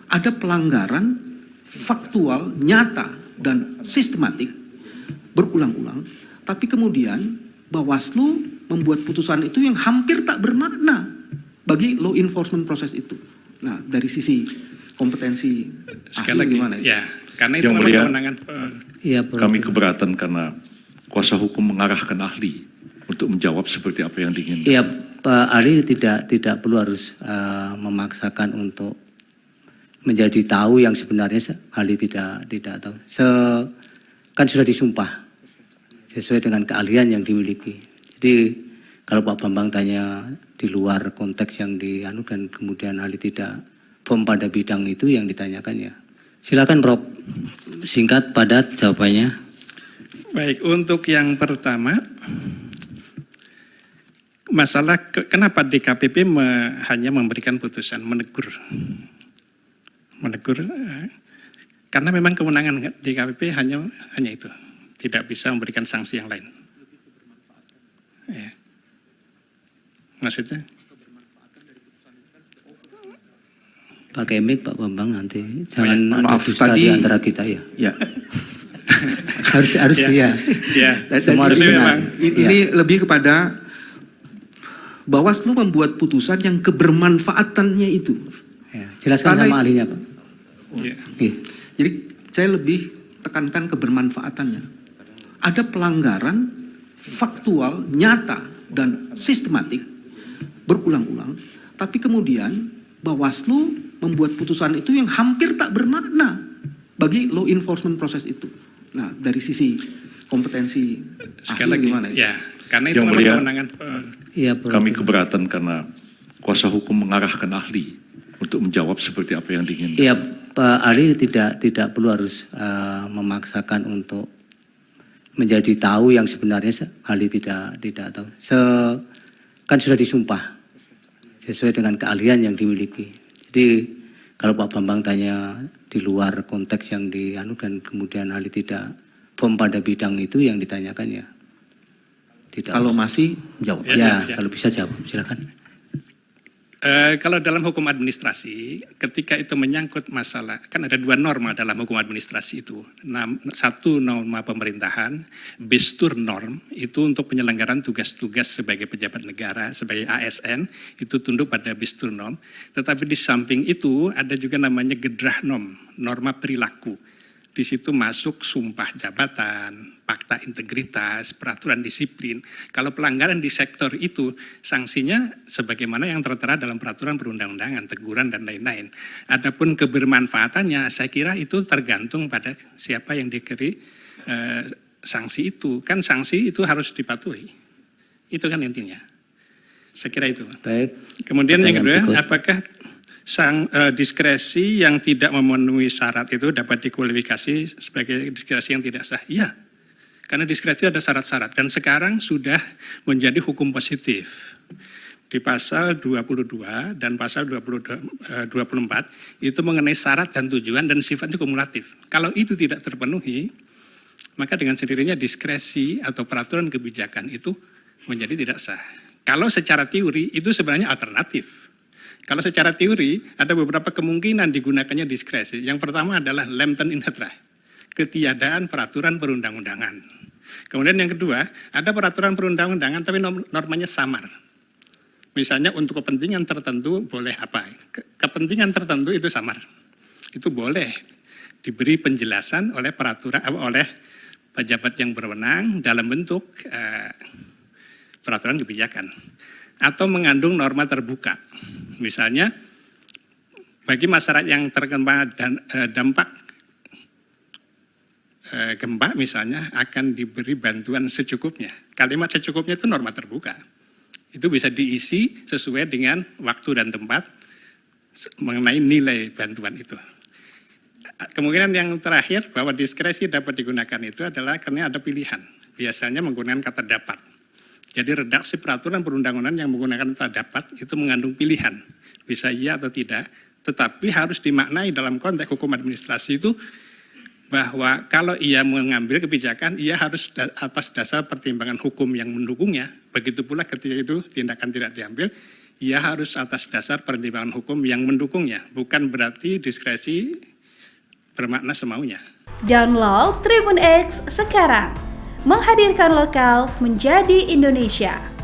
ada pelanggaran faktual, nyata, dan sistematik berulang-ulang, tapi kemudian Bawaslu membuat putusan itu yang hampir tak bermakna bagi law enforcement proses itu. Nah, dari sisi kompetensi sekali lagi gimana itu? ya, karena itu Yang memang mulia, kewenangan. Kami keberatan karena kuasa hukum mengarahkan ahli untuk menjawab seperti apa yang diinginkan. Iya, Pak ahli tidak perlu harus memaksakan untuk menjadi tahu yang sebenarnya ahli tidak tahu. Kan sudah disumpah sesuai dengan keahlian yang dimiliki. Jadi kalau Pak Bambang tanya di luar konteks yang dianukan, kemudian ahli tidak firm pada bidang itu yang ditanyakan, ya silakan Prof. Singkat padat jawabannya. Baik, untuk yang pertama, masalah kenapa DKPP hanya memberikan putusan menegur, karena memang kewenangan DKPP hanya itu, tidak bisa memberikan sanksi yang lain. Ya. Maksudnya? Pakai mic Pak Bambang, nanti jangan maaf, ada dusta tadi di antara kita, ya. Ya. harus ya. Ya. Semua harus benar. Ini lebih kepada Bawaslu membuat putusan yang kebermanfaatannya itu. Ya, jelaskan Karena sama ahlinya, Pak. Ya. Oke. Jadi saya lebih tekankan kebermanfaatannya. Ada pelanggaran faktual, nyata, dan sistematik berulang-ulang, tapi kemudian Bawaslu membuat putusan itu yang hampir tak bermakna bagi law enforcement proses itu. Nah, dari sisi kompetensi Sekali lagi, gimana itu? ya, karena itu Yang memang mulia, kewenangan. Iya, Kami keberatan karena kuasa hukum mengarahkan ahli untuk menjawab seperti apa yang diinginkan. Iya, Pak ahli tidak perlu harus memaksakan untuk menjadi tahu yang sebenarnya ahli tidak tahu. Kan sudah disumpah sesuai dengan keahlian yang dimiliki. Jadi kalau Pak Bambang tanya di luar konteks yang dianukan, kemudian ahli tidak firm pada bidang itu yang ditanyakan, ya tidak. Kalau masih jawab. Ya, kalau bisa jawab, silakan. Kalau dalam hukum administrasi, ketika itu menyangkut masalah, kan ada dua norma dalam hukum administrasi itu. Satu norma pemerintahan, Bestur norm, itu untuk penyelenggaraan tugas-tugas sebagai pejabat negara, sebagai ASN, itu tunduk pada Bestur norm. Tetapi di samping itu ada juga namanya Gedrag norm, norma perilaku. Di situ masuk sumpah jabatan, fakta integritas, peraturan disiplin. Kalau pelanggaran di sektor itu, sanksinya sebagaimana yang tertera dalam peraturan perundang-undangan, teguran dan lain-lain. Adapun kebermanfaatannya, saya kira itu tergantung pada siapa yang diberi sanksi itu. Kan sanksi itu harus dipatuhi. Itu kan intinya. Saya kira itu. Baik. Kemudian yang kedua, berikut. apakah diskresi yang tidak memenuhi syarat itu dapat dikualifikasi sebagai diskresi yang tidak sah? Iya, karena diskresi ada syarat-syarat dan sekarang sudah menjadi hukum positif. Di pasal 22 dan pasal 24 itu mengenai syarat dan tujuan dan sifatnya kumulatif. Kalau itu tidak terpenuhi, maka dengan sendirinya diskresi atau peraturan kebijakan itu menjadi tidak sah. Kalau secara teori itu sebenarnya alternatif. Kalau secara teori ada beberapa kemungkinan digunakannya diskresi. Yang pertama adalah lempten in hetra, ketiadaan peraturan perundang-undangan. Kemudian yang kedua, ada peraturan perundang-undangan tapi normanya samar. Misalnya untuk kepentingan tertentu boleh apa? Kepentingan tertentu itu samar. Itu boleh diberi penjelasan oleh peraturan oleh pejabat yang berwenang dalam bentuk peraturan kebijakan atau mengandung norma terbuka. Misalnya, bagi masyarakat yang terkena dampak gempa misalnya akan diberi bantuan secukupnya. Kalimat secukupnya itu norma terbuka. Itu bisa diisi sesuai dengan waktu dan tempat mengenai nilai bantuan itu. Kemungkinan yang terakhir bahwa diskresi dapat digunakan itu adalah karena ada pilihan. Biasanya menggunakan kata dapat. Jadi redaksi peraturan perundang-undangan yang menggunakan kata dapat itu mengandung pilihan. Bisa iya atau tidak, tetapi harus dimaknai dalam konteks hukum administrasi itu bahwa kalau ia mengambil kebijakan, ia harus atas dasar pertimbangan hukum yang mendukungnya. Begitu pula ketika itu tindakan tidak diambil, ya harus atas dasar pertimbangan hukum yang mendukungnya, bukan berarti diskresi bermakna semaunya. Download Tribun X sekarang, menghadirkan lokal menjadi Indonesia.